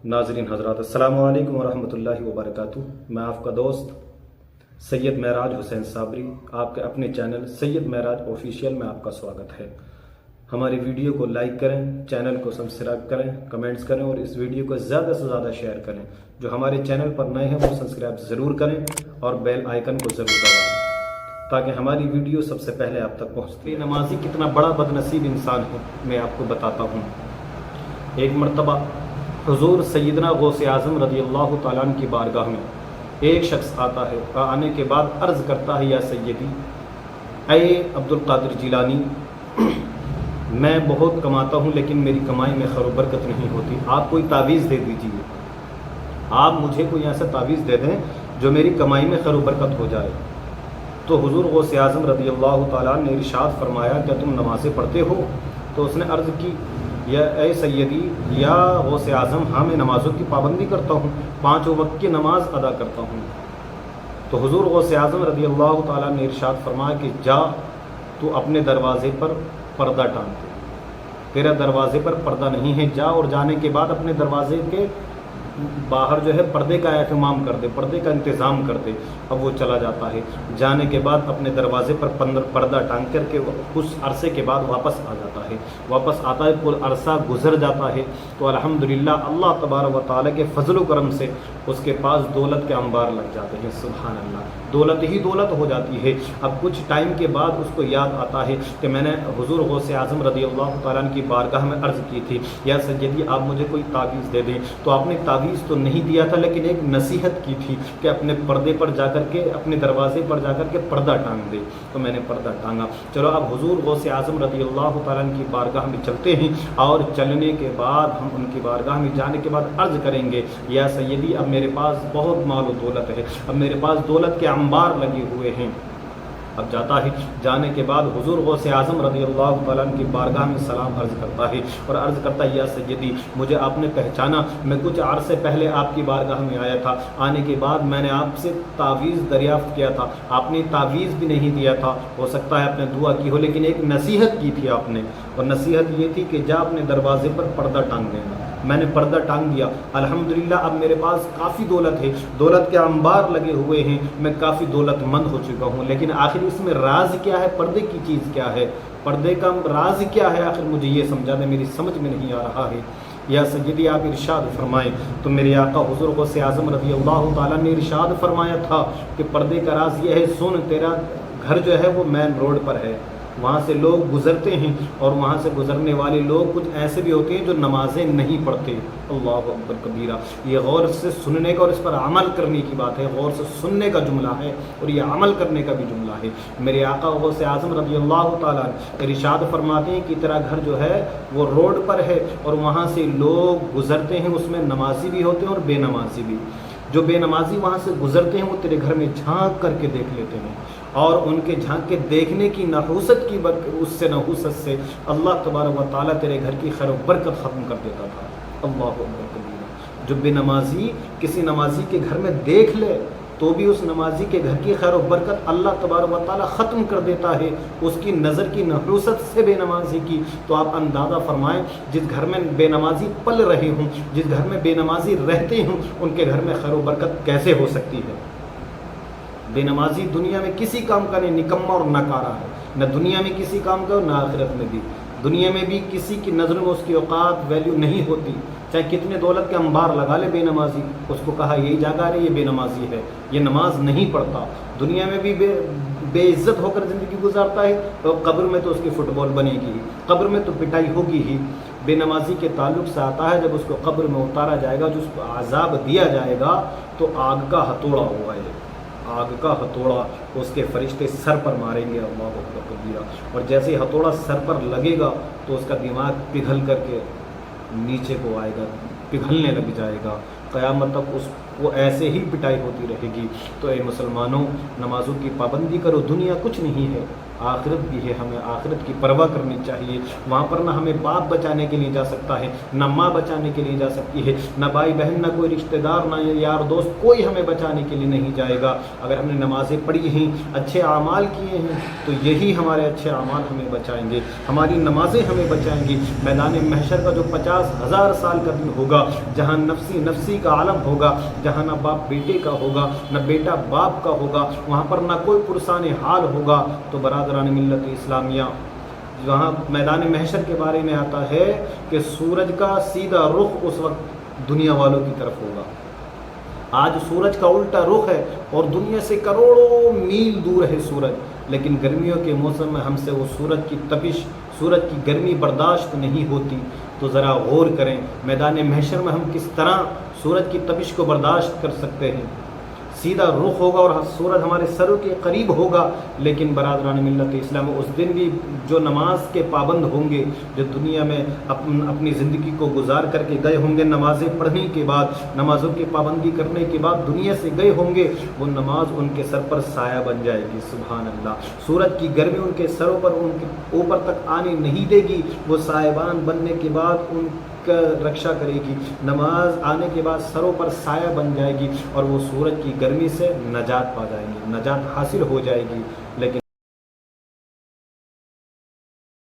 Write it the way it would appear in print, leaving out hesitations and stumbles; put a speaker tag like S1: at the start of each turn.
S1: नाज़रीन हज़रात अस्सलामु अलैकुम वरहमतुल्लाहि वबरकातुहू। मैं आपका दोस्त सैयद महराज हुसैन साबरी आपके अपने चैनल सैयद महराज ऑफिशियल में आपका स्वागत है। हमारी वीडियो को लाइक करें, चैनल को सब्सक्राइब करें, कमेंट्स करें और इस वीडियो को ज़्यादा से ज़्यादा शेयर करें। जो हमारे चैनल पर नए हैं वो सब्सक्राइब ज़रूर करें और बेल आइकन को ज़रूर दबाएं ताकि हमारी वीडियो सबसे पहले आप तक पहुँचती। नमाजी कितना बड़ा बदनसीब इंसान है मैं आपको बताता हूँ। एक मरतबा हुजूर सैयदना गौसे आज़म रज़ियल्लाहु तआला अन्हु की बारगाह में एक शख्स आता है। आने के बाद अर्ज़ करता है, या सैयदी ऐ अब्दुल कादिर जिलानी, मैं बहुत कमाता हूँ लेकिन मेरी कमाई में खैर बरकत नहीं होती। आप कोई तावीज़ दे दीजिए, आप मुझे कोई ऐसा तावीज़ दे दें जो मेरी कमाई में खैर बरकत हो जाए। तो हुजूर गौसे आज़म रज़ियल्लाहु तआला अन्हु ने इरशाद फरमाया, क्या तुम नमाज़ें पढ़ते हो? तो उसने अर्ज़ की, या ए सैयदी या गौसे आज़म, हाँ मैं नमाज़ों की पाबंदी करता हूँ, 5 वक्त की नमाज अदा करता हूँ। तो हुजूर गौसे आज़म रज़ियल्लाहु तआला ने इरशाद फरमाया कि जा तू अपने दरवाज़े पर पर्दा टांग दे, तेरा दरवाज़े पर पर्दा नहीं है, जा और जाने के बाद अपने दरवाज़े के बाहर जो है पर्दे का एहतमाम कर दे, पर्दे का इंतज़ाम कर दे। अब वो चला जाता है, जाने के बाद अपने दरवाज़े पर पर्दा टांग करके कुछ अरसे के बाद वापस आ जाता है। वापस आता है, कुल अरसा गुजर जाता है तो अल्हम्दुलिल्लाह अल्लाह तबारक व तआला के फजल व करम से उसके पास दौलत के अंबार लग जाते हैं। सुभान अल्लाह, दौलत ही दौलत हो जाती है। अब कुछ टाइम के बाद उसको याद आता है कि मैंने हुजूर गौसे आज़म रज़ियल्लाहु तआला अन्हु की बारगाह में अर्ज़ की थी, या सैयदी आप मुझे कोई तावीज़ दे दें। तो आपने तावीज़ तो नहीं दिया था लेकिन एक नसीहत की थी कि अपने पर्दे पर जाकर के, अपने दरवाजे पर जाकर के पर्दा टांग दे। तो मैंने पर्दा टांगा। चलो अब हुजूर गौसे आज़म रज़ियल्लाहु तआला अन्हु की बारगाह में चलते हैं और चलने के बाद हम उनकी बारगाह में जाने के बाद अर्ज़ करेंगे, या सैयदी अब मेरे पास बहुत माल और दौलत है, अब मेरे पास दौलत के अंबार लगे हुए हैं। अब जाता है, जाने के बाद हुजूर गौसे आज़म रज़ियल्लाहु तआला अन्हु की बारगाह में सलाम अर्ज़ करता है और अर्ज़ करता है, या सैयदी मुझे आपने पहचाना, मैं कुछ अरसे पहले आपकी बारगाह में आया था। आने के बाद मैंने आपसे तावीज़ दरियाफ़्त किया था, आपने तावीज़ भी नहीं दिया था, हो सकता है आपने दुआ की हो, लेकिन एक नसीहत की थी आपने, और नसीहत ये थी कि जा अपने दरवाजे पर पर्दा टांग देना। मैंने पर्दा टांग दिया, अल्हम्दुलिल्लाह अब मेरे पास काफ़ी दौलत है, दौलत के अंबार लगे हुए हैं, मैं काफ़ी दौलतमंद हो चुका हूँ। लेकिन आखिर इसमें राज क्या है, पर्दे की चीज़ क्या है, पर्दे का राज क्या है, आखिर मुझे ये समझा दे, मेरी समझ में नहीं आ रहा है। या सैयदी आप इरशाद फरमाएं। तो मेरे आका हुजूर गौसे आज़म रज़ियल्लाहु तआला ने इरशाद फरमाया था कि पर्दे का राज ये है, सुन तेरा घर जो है वो मेन रोड पर है, वहाँ से लोग गुज़रते हैं और वहाँ से गुज़रने वाले लोग कुछ ऐसे भी होते हैं जो नमाजें नहीं पढ़ते। अल्लाहु अकबर कबीरा। ये गौर से सुनने का और इस पर अमल करने की बात है। गौर से सुनने का जुमला है और ये अमल करने का भी जुमला है। मेरे आका गौसे आज़म रज़ियल्लाहु तआला इरशाद फरमाते हैं कि तेरा घर जो है वो रोड पर है और वहाँ से लोग गुज़रते हैं, उसमें नमाजी भी होते हैं और बेनमाजी भी। जो बेनमाजी वहाँ से गुज़रते हैं वो तेरे घर में झांक करके देख लेते हैं और उनके झांक के देखने की नहूसत की उससे नहूसत से अल्लाह तबारक व तआला तेरे घर की खैर बरकत ख़त्म कर देता था। अल्लाह अकबर कबीरा। जो बेनमाजी किसी नमाजी के घर में देख ले तो भी उस नमाजी के घर की खैर बरकत अल्लाह तबारक व तआला ख़त्म कर देता है उसकी नज़र की नहूसत से बेनमाजी की। तो आप अंदाज़ा फरमाएं, जिस घर में बेनमाजी पल रहे हों, जिस घर में बेनमाजी रहते हों, उनके घर में खैर बरकत कैसे हो सकती है। बेनमाजी दुनिया में किसी काम का नहीं, निकम्मा और नकारा है, न दुनिया में किसी काम का और न आखिरत में भी। दुनिया में भी किसी की नज़र में उसकी औकात वैल्यू नहीं होती, चाहे कितने दौलत के अंबार लगा ले बेनमाजी, उसको कहा यही जागा रही, ये बेनमाजी है, ये नमाज नहीं पढ़ता। दुनिया में भी बेइज्जत होकर ज़िंदगी गुजारता है तो कब्र में तो उसकी फुटबॉल बनेगी ही, कब्र में तो पिटाई होगी ही। बेनमाजी के ताल्लुक़ से आता है जब उसको कब्र में उतारा जाएगा, जो उसको आज़ाब दिया जाएगा तो आग का हथौड़ा हुआ है, आग का हथौड़ा उसके फरिश्ते सर पर मारेंगे। अल्लाह अकबर कबीरा। और जैसे ही हथौड़ा सर पर लगेगा तो उसका दिमाग पिघल करके नीचे को आएगा, पिघलने लग जाएगा। क़यामत तक उसको ऐसे ही पिटाई होती रहेगी। तो ए मुसलमानों, नमाज़ों की पाबंदी करो, दुनिया कुछ नहीं है। आखिरत भी है, हमें आखिरत की परवाह करनी चाहिए। वहाँ पर ना हमें बाप बचाने के लिए जा सकता है, ना माँ बचाने के लिए जा सकती है, ना भाई बहन, ना कोई रिश्तेदार, ना यार दोस्त, कोई हमें बचाने के लिए नहीं जाएगा। अगर हमने नमाज़ें पढ़ी हैं, अच्छे आमाल किए हैं, तो यही हमारे अच्छे आमाल हमें बचाएंगे, हमारी नमाज़ें हमें बचाएंगी। मैदान महशर का जो 50,000 साल का दिन होगा, जहाँ नफसी नफसी का आलम होगा, जहाँ ना बाप बेटे का होगा, ना बेटा बाप का होगा, वहाँ पर ना कोई पुरसान हाल होगा। तो बरादरान मिल्लत इस्लामिया, वहाँ मैदान महशर के बारे में आता है कि सूरज का सीधा रुख उस वक्त दुनिया वालों की तरफ होगा। आज सूरज का उल्टा रुख है और दुनिया से करोड़ों मील दूर है सूरज, लेकिन गर्मियों के मौसम में हमसे वो सूरज की तपिश, सूरज की गर्मी बर्दाश्त नहीं होती। तो ज़रा गौर करें, मैदान महशर में हम किस तरह सूरज की तपिश को बर्दाश्त कर सकते हैं। सीधा रुख होगा और सूरज हमारे सरों के करीब होगा, लेकिन बरादरान मिल्लत इस्लाम उस दिन भी जो नमाज के पाबंद होंगे, जो दुनिया में अपनी ज़िंदगी को गुजार करके गए होंगे, नमाज़ें पढ़ने के बाद, नमाज़ों की पाबंदी करने के बाद दुनिया से गए होंगे, वो नमाज उनके सर पर साया बन जाएगी। सुभान अल्लाह, सूरज की गर्मी उनके सरों पर, उनके ऊपर तक आने नहीं देगी, वो सायबान बनने के बाद उनका रक्षा करेगी। नमाज आने के बाद सरों पर साया बन जाएगी और वो सूरज की गर्मी से नजात पा जाएंगे, नजात हासिल हो जाएगी। लेकिन